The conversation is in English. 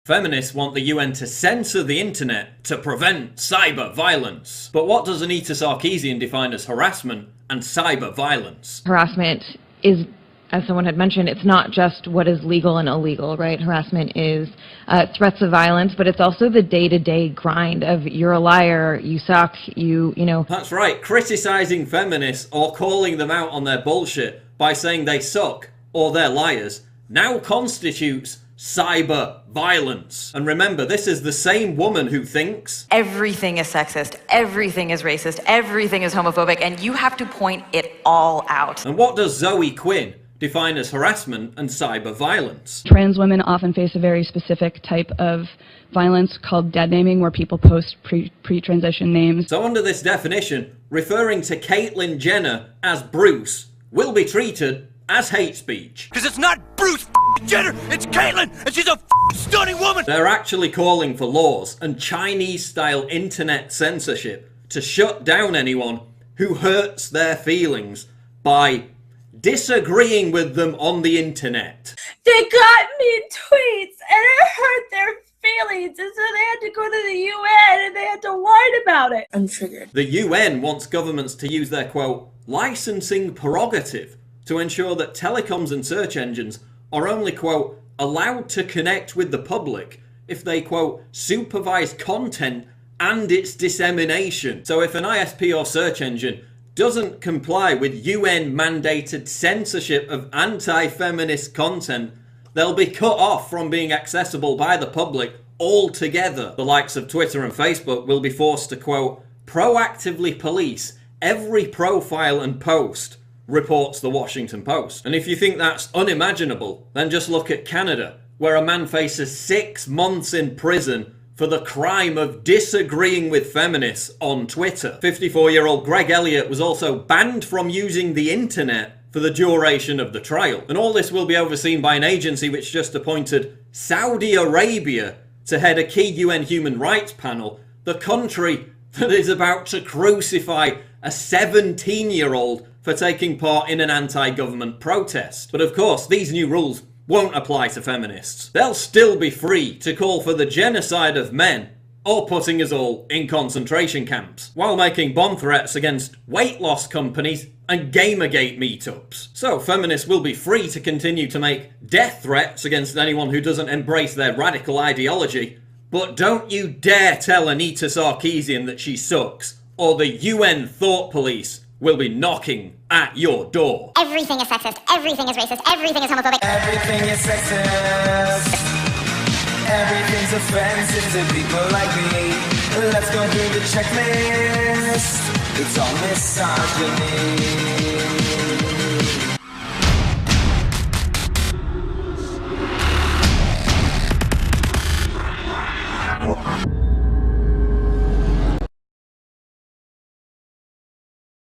Feminists want the UN to censor the internet to prevent cyber violence. But what does Anita Sarkeesian define as harassment and cyber violence? Harassment is, as someone had mentioned, it's not just what is legal and illegal, right? Harassment is threats of violence, but it's also the day-to-day grind of you're a liar, you suck, you know. That's right, criticizing feminists or calling them out on their bullshit by saying they suck or they're liars now constitutes cyber violence. And remember, this is the same woman who thinks everything is sexist, everything is racist, everything is homophobic, and you have to point it all out. And what does Zoe Quinn define as harassment and cyber violence? Trans women often face a very specific type of violence called dead naming, where people post pre-transition names. So under this definition, referring to Caitlyn Jenner as Bruce will be treated as hate speech. Because it's not Bruce Jenner, it's Caitlyn, and she's a stunning woman! They're actually calling for laws and Chinese-style internet censorship to shut down anyone who hurts their feelings by disagreeing with them on the internet. They got me tweets and it hurt their feelings, and so they had to go to the UN and they had to whine about it. I'm triggered. The UN wants governments to use their, quote, licensing prerogative to ensure that telecoms and search engines are only, quote, allowed to connect with the public if they, quote, supervise content and its dissemination. So if an ISP or search engine doesn't comply with UN-mandated censorship of anti-feminist content, they'll be cut off from being accessible by the public altogether. The likes of Twitter and Facebook will be forced to, quote, proactively police every profile and post, reports the Washington Post. And if you think that's unimaginable, then just look at Canada, where a man faces 6 months in prison for the crime of disagreeing with feminists on Twitter. 54-year-old Greg Elliott was also banned from using the internet for the duration of the trial. And all this will be overseen by an agency which just appointed Saudi Arabia to head a key UN human rights panel, the country that is about to crucify a 17-year-old for taking part in an anti-government protest. But of course, these new rules won't apply to feminists. They'll still be free to call for the genocide of men or putting us all in concentration camps, while making bomb threats against weight loss companies and Gamergate meetups. So feminists will be free to continue to make death threats against anyone who doesn't embrace their radical ideology, but don't you dare tell Anita Sarkeesian that she sucks, or the UN thought police will be knocking at your door. Everything is sexist, everything is racist, everything is homophobic. Everything is sexist. Everything's offensive to people like me. Let's go through the checklist. It's all misogyny.